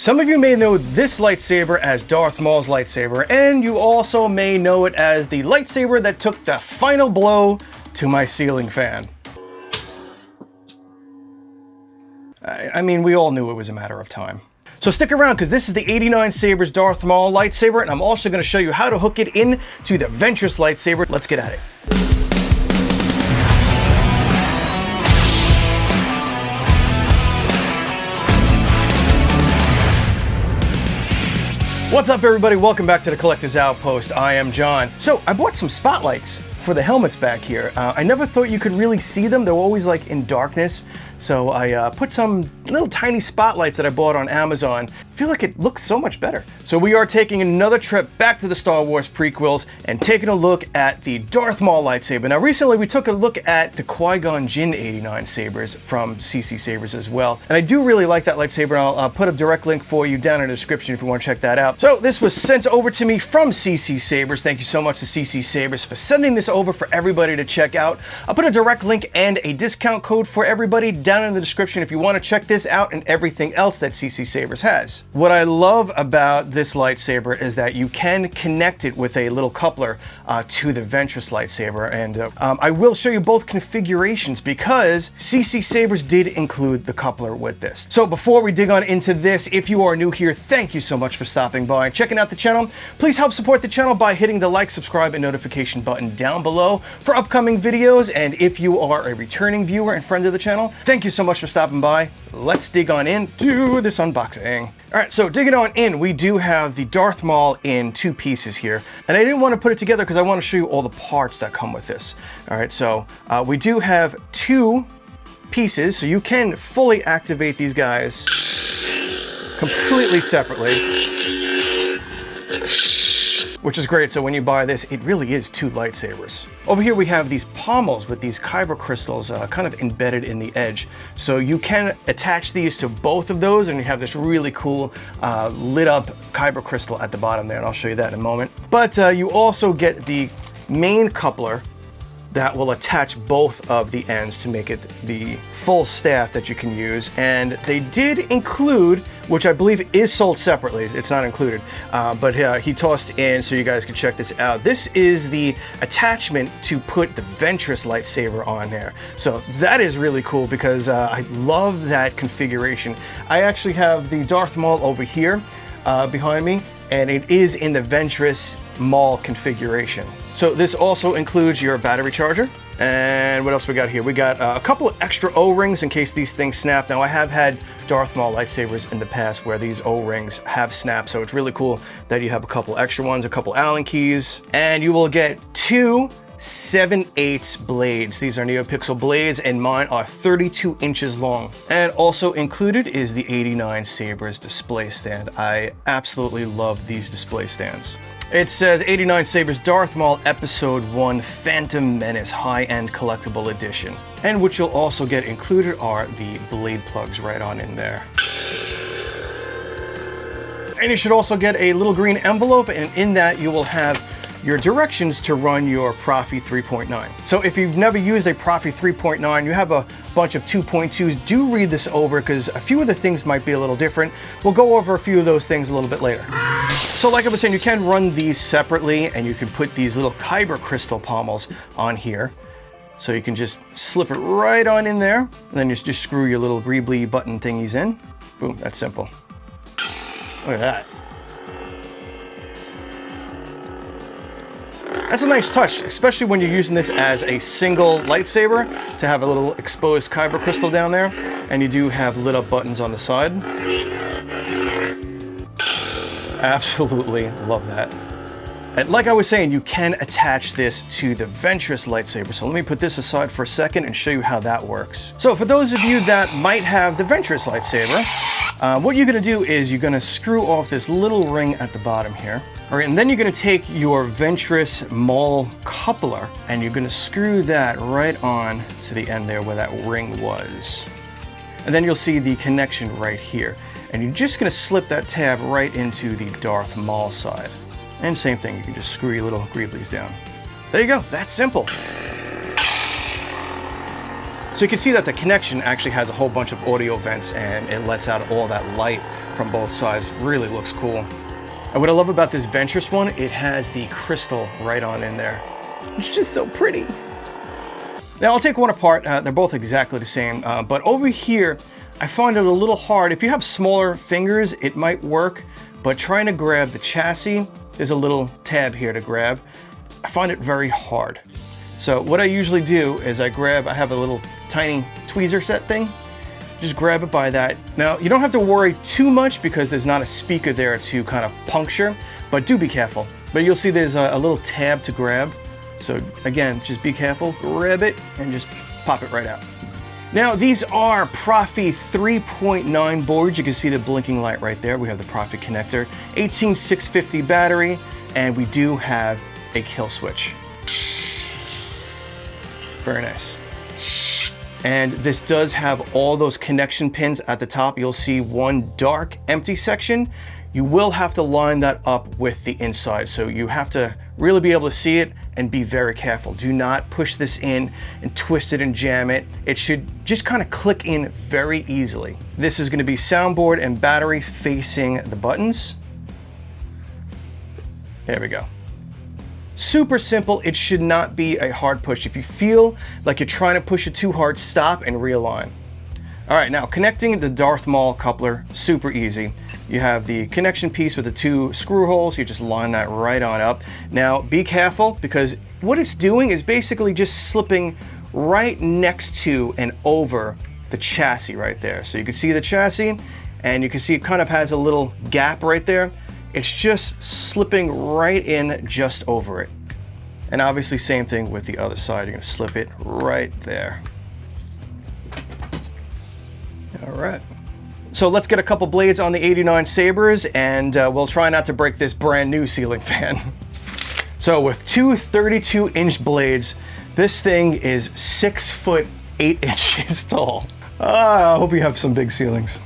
Some of you may know this lightsaber as Darth Maul's lightsaber, and you also may know it as the lightsaber that took the final blow to my ceiling fan. I mean, we all knew it was a matter of time. So stick around, because this is the 89sabers Darth Maul lightsaber, and I'm also going to show you how to hook it in to the Ventress lightsaber. Let's get at it. What's up, everybody? Welcome back to the Collector's Outpost. I am John. So I bought some spotlights for the helmets back here. I never thought you could really see them. They're always like in darkness. So I put some little tiny spotlights that I bought on Amazon. I feel like it looks so much better. So we are taking another trip back to the Star Wars prequels and taking a look at the Darth Maul lightsaber. Now recently we took a look at the Qui-Gon Jinn 89sabers from CCSabers as well. And I do really like that lightsaber. I'll put a direct link for you down in the description if you want to check that out. So this was sent over to me from CCSabers. Thank you so much to CCSabers for sending this over for everybody to check out. I'll put a direct link and a discount code for everybody down in the description if you want to check this out and everything else that CCSabers has. What I love about this lightsaber is that you can connect it with a little coupler to the Ventress lightsaber, and I will show you both configurations because CCSabers did include the coupler with this. So before we dig on into this, if you are new here, thank you so much for stopping by and checking out the channel. Please help support the channel by hitting the like, subscribe, and notification button down below for upcoming videos. And if you are a returning viewer and friend of the channel, thank you so much for stopping by. Let's dig on into this unboxing. All right, so digging on in, we do have the Darth Maul in two pieces here. And I didn't want to put it together because I want to show you all the parts that come with this. All right, so we do have two pieces, so you can fully activate these guys completely separately, which is great. So when you buy this, it really is two lightsabers. Over here we have these pommels with these kyber crystals kind of embedded in the edge. So you can attach these to both of those and you have this really cool lit up kyber crystal at the bottom there, and I'll show you that in a moment. But you also get the main coupler that will attach both of the ends to make it the full staff that you can use. And they did include, which I believe is sold separately, it's not included, but he tossed in so you guys can check this out. This is the attachment to put the Ventress lightsaber on there. So that is really cool because I love that configuration. I actually have the Darth Maul over here behind me, and it is in the Ventress Maul configuration. So this also includes your battery charger. And what else we got here? We got a couple of extra O-rings in case these things snap. Now I have had Darth Maul lightsabers in the past where these O-rings have snapped, so it's really cool that you have a couple extra ones, a couple Allen keys, and you will get two 7/8 blades. These are NeoPixel blades, and mine are 32 inches long. And also included is the 89sabers display stand. I absolutely love these display stands. It says 89sabers Darth Maul Episode 1 Phantom Menace High-End Collectible Edition. And what you'll also get included are the blade plugs right on in there. And you should also get a little green envelope, and in that you will have your directions to run your Proffie 3.9. So if you've never used a Proffie 3.9, you have a bunch of 2.2s, do read this over because a few of the things might be a little different. We'll go over a few of those things a little bit later. So like I was saying, you can run these separately, and you can put these little kyber crystal pommels on here. So you can just slip it right on in there, and then just screw your little greebly button thingies in. Boom, that's simple. Look at that. That's a nice touch, especially when you're using this as a single lightsaber, to have a little exposed kyber crystal down there, and you do have lit up buttons on the side. Absolutely love that. And like I was saying, you can attach this to the Ventress lightsaber. So let me put this aside for a second and show you how that works. So for those of you that might have the Ventress lightsaber, what you're gonna do is you're gonna screw off this little ring at the bottom here. All right, and then you're gonna take your Ventress Maul coupler and you're gonna screw that right on to the end there where that ring was. And then you'll see the connection right here. And you're just gonna slip that tab right into the Darth Maul side. And same thing, you can just screw your little greeblies down. There you go, that's simple. So you can see that the connection actually has a whole bunch of audio vents, and it lets out all that light from both sides. Really looks cool. And what I love about this Ventress one, it has the crystal right on in there. It's just so pretty. Now I'll take one apart. They're both exactly the same, but over here, I find it a little hard. If you have smaller fingers, it might work, but trying to grab the chassis, there's a little tab here to grab. I find it very hard. So what I usually do is I have a little tiny tweezer set thing. Just grab it by that. Now, you don't have to worry too much because there's not a speaker there to kind of puncture, but do be careful. But you'll see there's a little tab to grab. So again, just be careful, grab it, and just pop it right out. Now, these are Proffie 3.9 boards. You can see the blinking light right there. We have the Proffie connector, 18650 battery, and we do have a kill switch. Very nice. And this does have all those connection pins at the top. You'll see one dark empty section. You will have to line that up with the inside. So you have to really be able to see it and be very careful. Do not push this in and twist it and jam it. It should just kind of click in very easily. This is going to be soundboard and battery facing the buttons. There we go. Super simple. It should not be a hard push. If you feel like you're trying to push it too hard, stop and realign. All right, now connecting the Darth Maul coupler, super easy. You have the connection piece with the two screw holes. You just line that right on up. Now be careful because what it's doing is basically just slipping right next to and over the chassis right there. So you can see the chassis and you can see it kind of has a little gap right there. It's just slipping right in just over it. And obviously same thing with the other side. You're gonna slip it right there. All right. So let's get a couple blades on the 89sabers and we'll try not to break this brand new ceiling fan. So with two 32-inch blades, this thing is 6 foot 8 inches tall. I hope you have some big ceilings.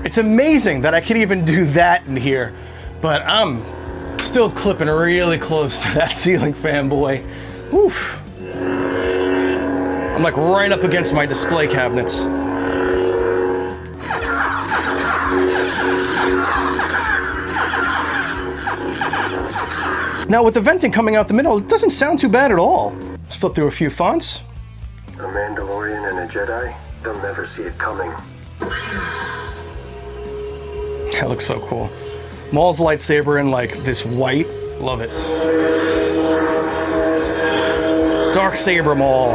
It's amazing that I could even do that in here, but I'm still clipping really close to that ceiling fan, boy. Oof. I'm like right up against my display cabinets. Now with the venting coming out the middle, it doesn't sound too bad at all. Let's flip through a few fonts. A Mandalorian and a Jedi, they'll never see it coming. That looks so cool. Maul's lightsaber in like this white. Love it. Dark Saber Maul.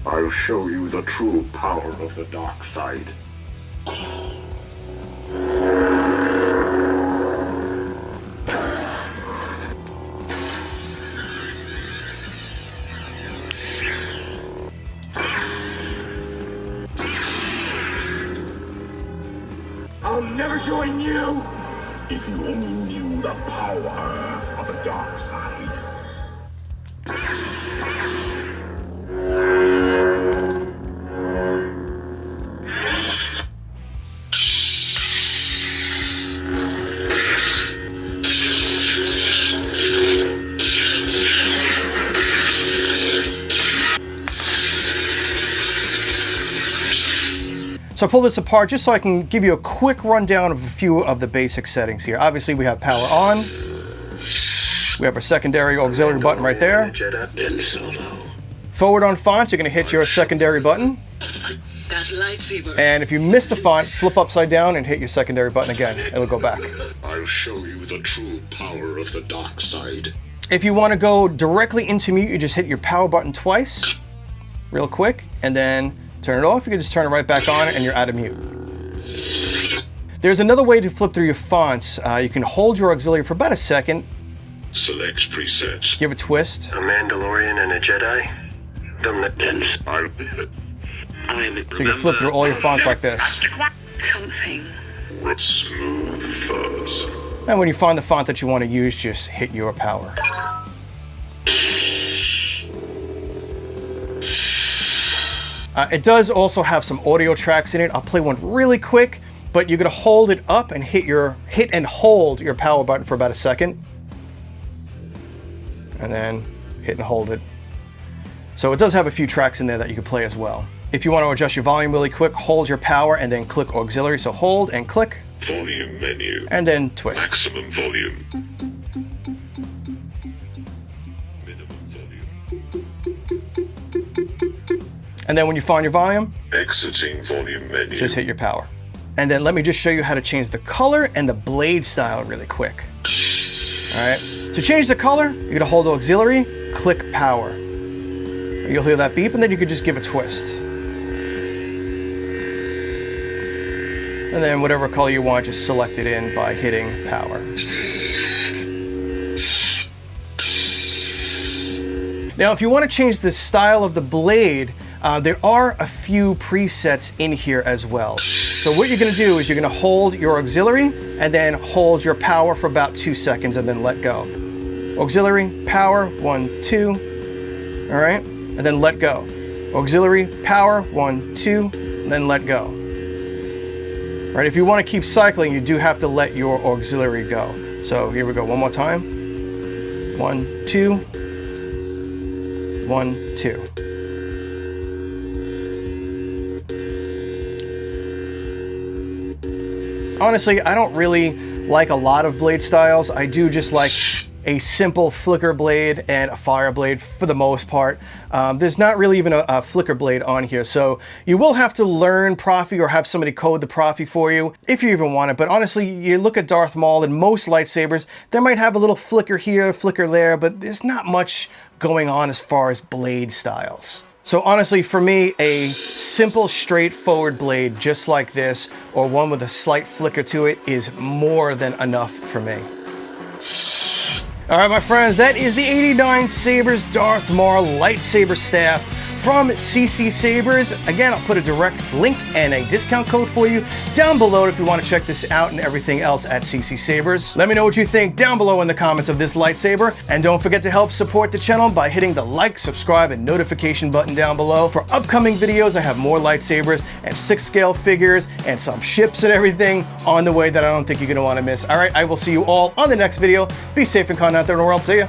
I'll show you the true power of the dark side. I'll never join you! If you only knew the power of the dark side. So I pulled this apart just so I can give you a quick rundown of a few of the basic settings here. Obviously we have power on. We have our secondary auxiliary button right there. Forward on font, you're gonna hit your secondary button. That lightsaber. And if you missed a font, flip upside down and hit your secondary button again. It'll go back. I'll show you the true power of the dark side. If you wanna go directly into mute, you just hit your power button twice, real quick, and then turn it off. You can just turn it right back on and you're out of mute. There's another way to flip through your fonts. You can hold your auxiliary for about a second. Select presets. Give a twist. A Mandalorian and a Jedi, they'll never... So you can flip through all your fonts like this. Something. Smooth fuzz. And when you find the font that you want to use, just hit your power. It does also have some audio tracks in it. I'll play one really quick, but you're gonna hold it up and hit and hold your power button for about a second. And then hit and hold it. So it does have a few tracks in there that you can play as well. If you want to adjust your volume really quick, hold your power and then click auxiliary. So hold and click. Volume menu. And then twist. Maximum volume. Minimum volume. And then when you find your volume, Exiting volume menu. just hit your power. And then let me just show you how to change the color and the blade style really quick. All right. To change the color, you're gonna hold auxiliary, click power. You'll hear that beep, and then you can just give a twist. And then whatever color you want, just select it in by hitting power. Now, if you want to change the style of the blade, there are a few presets in here as well. So what you're going to do is you're going to hold your auxiliary and then hold your power for about 2 seconds and then let go. Auxiliary, power, 1, 2, all right, and then let go. Auxiliary, power, 1, 2, and then let go. All right, if you want to keep cycling, you do have to let your auxiliary go. So here we go, one more time. 1, 2, 1, 2. Honestly, I don't really like a lot of blade styles. I do just like a simple flicker blade and a fire blade for the most part. There's not really even a flicker blade on here, so you will have to learn Proffie or have somebody code the Proffie for you if you even want it. But honestly, you look at Darth Maul and most lightsabers, they might have a little flicker here, flicker there, but there's not much going on as far as blade styles. So honestly, for me, a simple, straightforward blade just like this, or one with a slight flicker to it, is more than enough for me. All right, my friends, that is the 89sabers Darth Maul lightsaber staff from CCSabers. Again, I'll put a direct link and a discount code for you down below if you want to check this out and everything else at CCSabers. Let me know what you think down below in the comments of this lightsaber. And don't forget to help support the channel by hitting the like, subscribe, and notification button down below. For upcoming videos, I have more lightsabers and 6-scale figures and some ships and everything on the way that I don't think you're going to want to miss. All right, I will see you all on the next video. Be safe and kind out there in the world. See ya.